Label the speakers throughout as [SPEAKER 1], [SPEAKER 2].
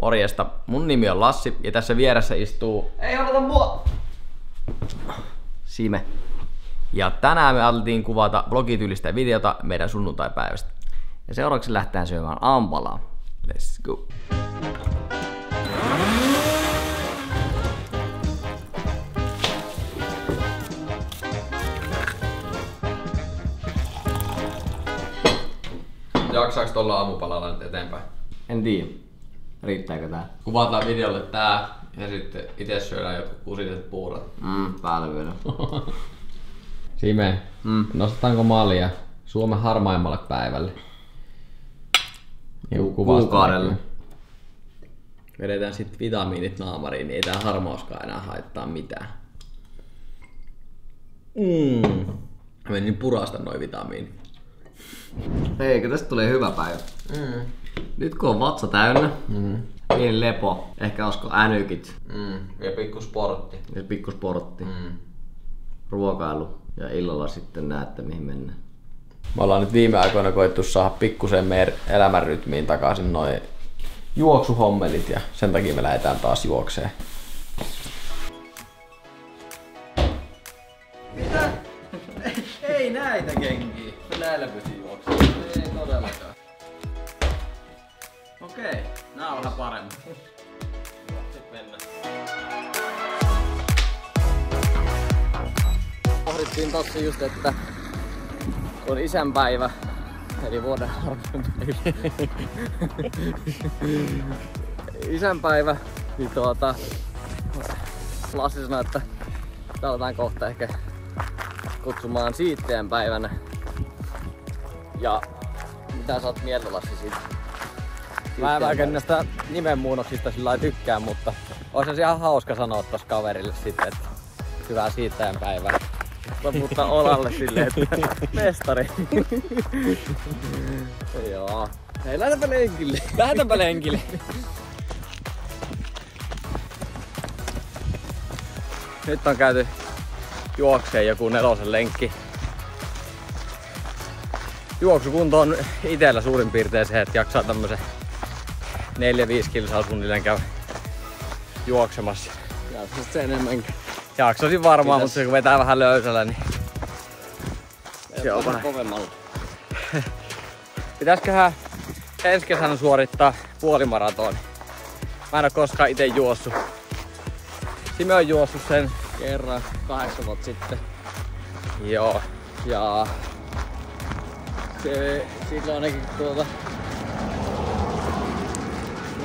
[SPEAKER 1] Morjesta, mun nimi on Lassi ja tässä vieressä istuu... Ei odota mua! Sime. Ja tänään me alettiin kuvata blogityylistä videota meidän sunnuntaipäivästä.
[SPEAKER 2] Ja seuraavaksi lähtään syömään ampalaa.
[SPEAKER 1] Let's go! Jaksaaks tolla aamupalalla nyt eteenpäin?
[SPEAKER 2] En tiedä. Riittääkö tää?
[SPEAKER 1] Kuvataan videolle tää ja sitten itse syödään jotkut kusiset puurot.
[SPEAKER 2] Päällä vielä.
[SPEAKER 1] Sime, nostetaanko mallia Suomen harmaimmalle päivälle?
[SPEAKER 2] Kuukaudelle.
[SPEAKER 1] Vedetään sitten vitamiinit naamariin, niin ei tää harmauskaan enää haittaa mitään. Menin purasta noin vitamiinit.
[SPEAKER 2] Eikö tästä tulee hyvä päivä? Nyt kun on vatsa täynnä, pieni lepo, ehkä olisiko änykit.
[SPEAKER 1] Ja pikkusportti.
[SPEAKER 2] Ja pikkusportti. Ruokailu ja illalla sitten näette mihin mennään.
[SPEAKER 1] Me ollaan nyt viime aikoina koettu saada pikkusen meidän elämänrytmiin takaisin noin juoksuhommelit ja sen takia me lähdetään taas juokseen.
[SPEAKER 2] Mitä? Ei näitä kenkiä. Näillä pysy juoksemaan. Ei todellakaan. Okei, nää on vähän paremmin. Sitten mennään. Pohdittiin tossa just, että kun on isänpäivä, eli vuoden isänpäivä, niin Lassi sanoi, että aletaan kohta ehkä kutsumaan siittäjän päivänä. Ja mitä sä oot mieltä, Lassi, siitä?
[SPEAKER 3] Mä en oikein näistä nimenmuunnoksista sillä lailla tykkään, mutta olisi se ihan hauska sanoa tossa kaverille sitten, että hyvää siittäjän päivää.
[SPEAKER 2] Mutta olalle silleen, että mestari.
[SPEAKER 3] Joo.
[SPEAKER 2] Hei, lähdetään lenkille.
[SPEAKER 3] Lähdetäänpä lenkille. Nyt on käyty juokseen joku 4 lenkki. Juoksukunto on itellä suurin piirtein se, että jaksaa tämmösen 4-5 kilsaa suunnilleen käy juoksemassa.
[SPEAKER 2] Jaksaisit se enemmänkin.
[SPEAKER 3] Jaksoisin varmaan, mutta se kun vetää vähän löysällä, niin
[SPEAKER 2] Se on vähän kovemmalla.
[SPEAKER 3] pitäisköhän ensi kesänä suorittaa puolimaratoni. Mä en oo koskaan ite juossut. Sime on juossut sen.
[SPEAKER 2] Kerran 8 vuotta sitten.
[SPEAKER 3] Joo.
[SPEAKER 2] Ja se silloin ainakin mulla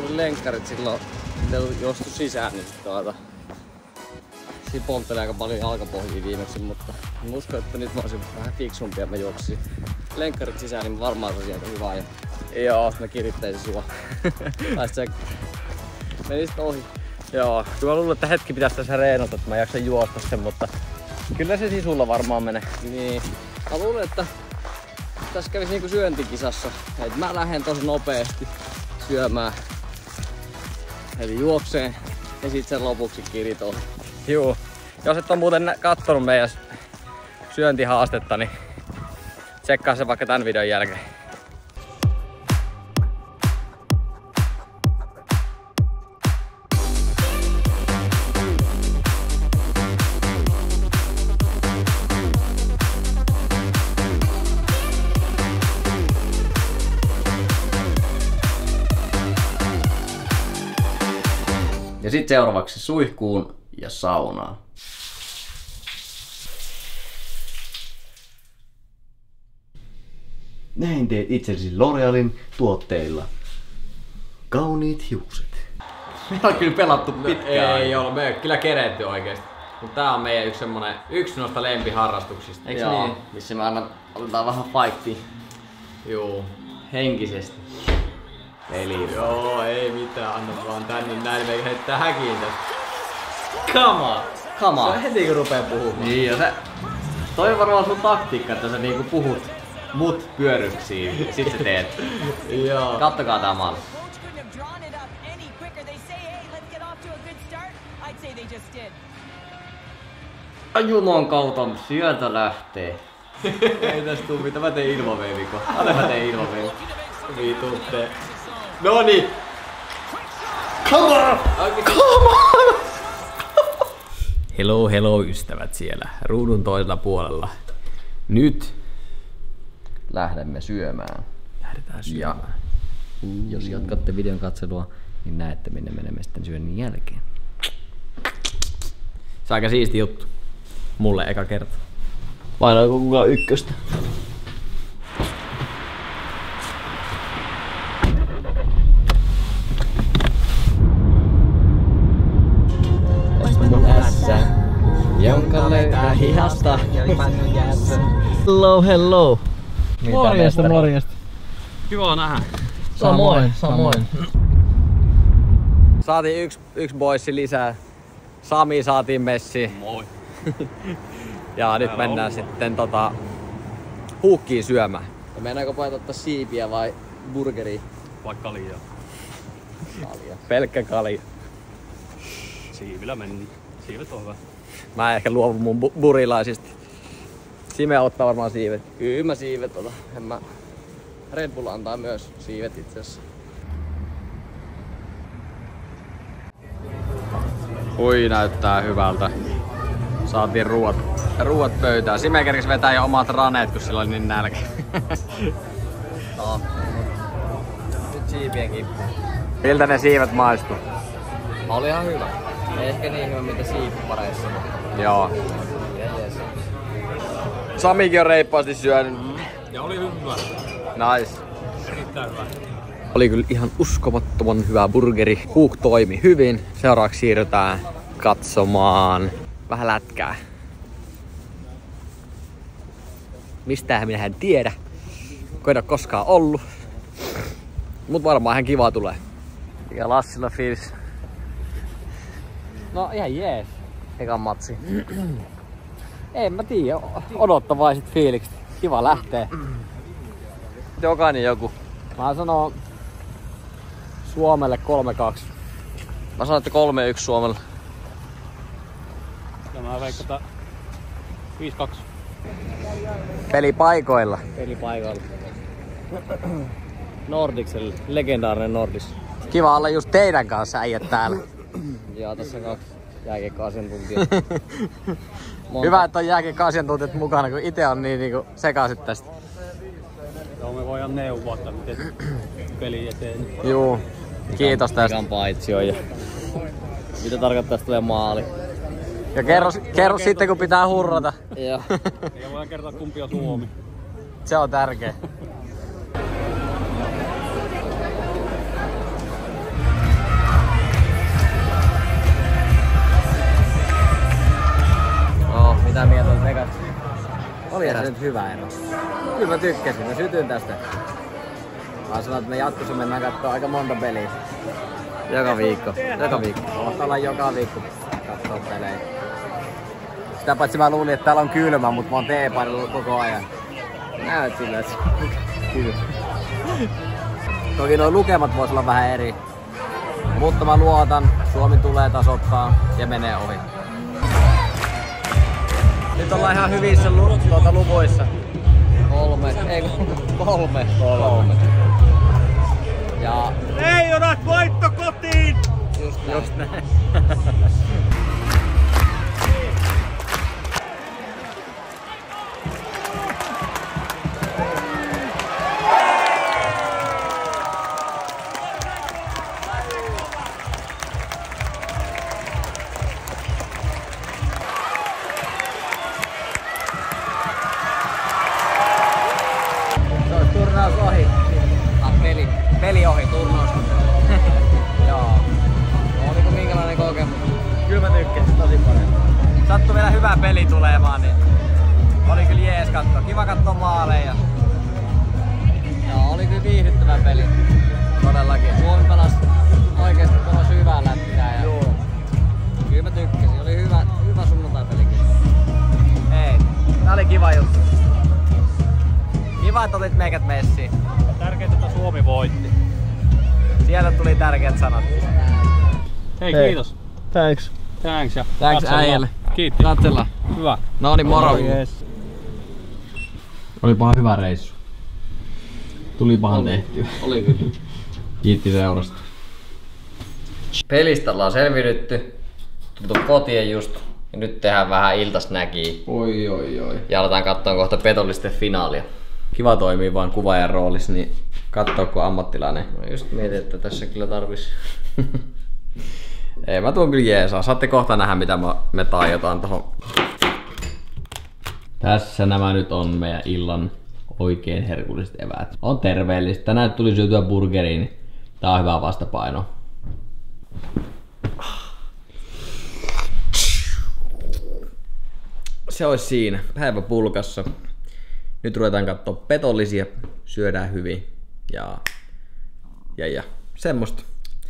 [SPEAKER 2] oli lenkkarit silloin jostu sisään, niin siinä polttelee aika paljon jalkapohjia viimeksi, mutta mä uskon, että nyt mä olisin vähän fiksumpi ja mä juoksisin lenkkarit sisään, niin varmaan se olisi aika hyvä ja
[SPEAKER 3] Joo.
[SPEAKER 2] mä kirittäisin sua. Tai se meni sit ohi.
[SPEAKER 3] Joo. Kyllä mä luulen, että hetki pitäisi tässä reenata, että mä jaksan juosta sen, mutta kyllä se sisulla varmaan menee.
[SPEAKER 2] Niin. Mä luulen, että tässä kävisi niinku syöntikisassa. Et mä lähden tosi nopeasti syömään. Eli juokseen ja sit sen lopuksi kirit ohi.
[SPEAKER 3] Juu. Jos et on muuten kattonut meidän syöntihaastetta, niin tsekkaa se vaikka tän videon jälkeen.
[SPEAKER 2] Ja sitten seuraavaksi suihkuun ja saunaan. Näin teet itsellesi L'Orealin tuotteilla kauniit hiukset. Me on kyllä pelattu pitkään.
[SPEAKER 1] Ei ole, me ei kyllä keretty oikeesti. Mutta tää on meidän yksi noista lempiharrastuksista.
[SPEAKER 2] Eiks niin? Missä me aina otetaan vähän fightia
[SPEAKER 1] Juu.
[SPEAKER 2] henkisesti. Eli
[SPEAKER 1] Joo, ei mitään, anna vaan tän, niin näin me heittää häkiin tästä.
[SPEAKER 2] come on! Come on!
[SPEAKER 1] Se on heti kun rupee puhumaan.
[SPEAKER 2] Niin ja toi on varmaan sun taktiikka, että sä niinku puhut mut pyöryksiin, sit sä teet.
[SPEAKER 1] Joo.
[SPEAKER 2] Kattokaa tää malli. Junon kautta sieltä lähtee.
[SPEAKER 1] Ei tästä tuu mitään, mä tein ilmaveiviko. Anna mä tein ilmaveivi. Vitutte. Noniin! Hello ystävät siellä ruudun toisella puolella. Nyt
[SPEAKER 2] lähdemme syömään.
[SPEAKER 1] lähdetään syömään.
[SPEAKER 2] Jos jatkatte videon katselua, niin näette minne menemme sitten syönnin jälkeen.
[SPEAKER 1] Se on aika siisti juttu. Mulle eka kerta.
[SPEAKER 2] Painaako kukaan ykköstä? Tässä, jonka löytää hihasta. Hello, hello.
[SPEAKER 3] Morjesta, morjesta.
[SPEAKER 1] Kiva nähdä.
[SPEAKER 2] Samoin.
[SPEAKER 3] Saatiin yksi boissi lisää. Sami saatiin messiin.
[SPEAKER 1] Moi.
[SPEAKER 3] Ja nyt mennään sitten Huukkiin syömään.
[SPEAKER 2] Ja meinaako painottaa siipiä vai burgeria?
[SPEAKER 4] Vaikka liian.
[SPEAKER 3] Pelkkä kalja.
[SPEAKER 4] Siivillä meni. Siivet on hyvä.
[SPEAKER 3] Mä ehkä luovun mun burilaisista. Sime ottaa varmaan siivet.
[SPEAKER 2] Kyllä mä siivet otan. Red Bull antaa myös siivet itsessä.
[SPEAKER 3] Ui, näyttää hyvältä. Saatiin ruuat pöytään. Sime kerkis vetää jo omat raneet, kun sillä oli niin nälkä.
[SPEAKER 2] No. Nyt siipien kippu.
[SPEAKER 3] Miltä ne siivet maistuu?
[SPEAKER 2] Oli ihan hyvä. Ei ehkä niin hyvä mitä siipipareissa, mutta
[SPEAKER 3] Joo.
[SPEAKER 2] jees.
[SPEAKER 3] Samikin on reippaasti syönyt.
[SPEAKER 4] Ja oli hyvä.
[SPEAKER 3] Nice.
[SPEAKER 4] Erittäin hyvä.
[SPEAKER 3] Oli kyllä ihan uskomattoman hyvä burgeri. Huuk toimi hyvin. Seuraavaksi siirrytään katsomaan vähän lätkää. Mistähän minä en tiedä. Kun en ole koskaan ollut. Mut varmaan ihan kiva tulee. Ja Lassilla fiilis.
[SPEAKER 2] No ihan jees.
[SPEAKER 3] Ekan matsi.
[SPEAKER 2] En mä tiedä. Odottavaiset fiilikset. Kiva lähtee.
[SPEAKER 3] Jokainen joku.
[SPEAKER 2] Mä sanon Suomelle 3-2.
[SPEAKER 3] Mä sanon, että 3-1 Suomella.
[SPEAKER 4] Ja mä veikkataan 5-2.
[SPEAKER 3] Pelipaikoilla.
[SPEAKER 2] Pelipaikalla. Nordicselle. Legendaarinen Nordics.
[SPEAKER 3] Kiva olla just teidän kanssa äijät täällä.
[SPEAKER 2] Ja tässä 2 jääkiekko-asiantuntijaa.
[SPEAKER 3] Hyvä, että on jääkiekko-asiantuntijat mukana, kun itse on niin niinku sekaisin tästä.
[SPEAKER 4] Joo, me voidaan neuvoa, miten peli eteen.
[SPEAKER 3] Juu. Kiitos tästä.
[SPEAKER 2] Mikan paitsio ja mitä tarkoittaa, että tulee maali.
[SPEAKER 3] Ja kerro sitten, kun pitää hurrata.
[SPEAKER 2] Joo.
[SPEAKER 4] Ja voidaan kertoa kumpi on Suomi.
[SPEAKER 3] Se on tärkeä.
[SPEAKER 2] No, mitä mieltä on Vegas? Oli se nyt hyvä ero. Kyllä mä tykkäsin, mä sytyin tästä. Mä sanoin, että me jatkossa mennään kattoo aika monta peliä. Joka viikko.
[SPEAKER 3] Kohta olla joka viikko kattoo pelejä. Sitä paitsi mä luulin, että täällä on kylmä, mutta mä oon teepainellut koko ajan.
[SPEAKER 2] Näyt sillä, että kyllä.
[SPEAKER 3] Toki nuo lukemat vois olla vähän eri. Mutta mä luotan, Suomi tulee tasoittaa ja menee ohi. Nyt ollaan ihan hyvissä luvuissa.
[SPEAKER 2] 3.
[SPEAKER 3] Ja
[SPEAKER 4] Leijonat voitto kotiin!
[SPEAKER 2] Just näin.
[SPEAKER 3] turnaus ohi. Peli ohi, turnaus. Joo.
[SPEAKER 2] Oliko minkälainen kokemus?
[SPEAKER 3] Kyllä mä tykkäsin tosi paljon. Sattui vielä hyvä peli tulemaan, niin oli kyllä jees katsoa. Kiva katsoa maaleja.
[SPEAKER 2] Joo, oli kyllä viihdyttävä peli.
[SPEAKER 3] Todellakin.
[SPEAKER 2] Suomi pelasi oikeesti tosi hyvää lätkää. Ja
[SPEAKER 3] Joo.
[SPEAKER 2] kyllä mä tykkäsin. Oli hyvä sunnuntai-peli.
[SPEAKER 3] Ei, tää oli kiva juttu. Kiva, että otit meikät messiin.
[SPEAKER 4] Tärkeintä, että Suomi voitti.
[SPEAKER 3] Sieltä tuli tärkeät sanat.
[SPEAKER 4] Hei, kiitos.
[SPEAKER 2] Thanks.
[SPEAKER 4] Thanks ja
[SPEAKER 3] Thanks
[SPEAKER 4] katsellaan.
[SPEAKER 3] äijälle.
[SPEAKER 4] Kiitti.
[SPEAKER 3] Katsellaan.
[SPEAKER 4] Hyvä.
[SPEAKER 3] No niin, moro.
[SPEAKER 4] Yes.
[SPEAKER 1] Olipahan hyvä reissu. Tulipahan tehtyä.
[SPEAKER 2] Oli kyllä.
[SPEAKER 1] Kiitti seurasta.
[SPEAKER 3] Pelistä ollaan selviydytty. Tultu kotiin just. Ja nyt tehdään vähän iltasnäkiä.
[SPEAKER 1] Oi.
[SPEAKER 3] Ja aletaan katsoa kohta petollisten finaalia.
[SPEAKER 1] Kiva toimii vaan kuvaajan roolissa, niin kattoo kun ammattilainen.
[SPEAKER 3] Mä just mietin, että tässä kyllä tarvis.
[SPEAKER 1] Ei, mä tuon kyllä jeesaa. Saatte kohta nähdä mitä me taiotaan tohon. Tässä nämä nyt on meidän illan oikein herkulliset eväät. On terveellistä. Tänään tuli syötyä burgeriin, niin tää on hyvä vastapaino. Se olisi siinä. Päivä pulkassa. Nyt ruvetaan katsoa petollisia. Syödään hyvin. Ja semmoista.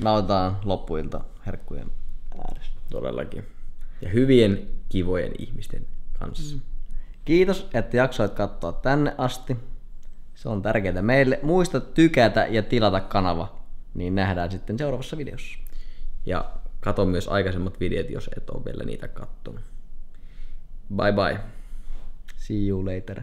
[SPEAKER 2] Nautitaan loppuilta herkkujen ääressä.
[SPEAKER 1] Todellakin. Ja hyvien, kivojen ihmisten kanssa.
[SPEAKER 2] Kiitos, että jaksoit katsoa tänne asti. Se on tärkeää meille. Muista tykätä ja tilata kanava, niin nähdään sitten seuraavassa videossa.
[SPEAKER 1] Ja kato myös aikaisemmat videot, jos et ole vielä niitä kattonut. Bye bye.
[SPEAKER 2] See you later.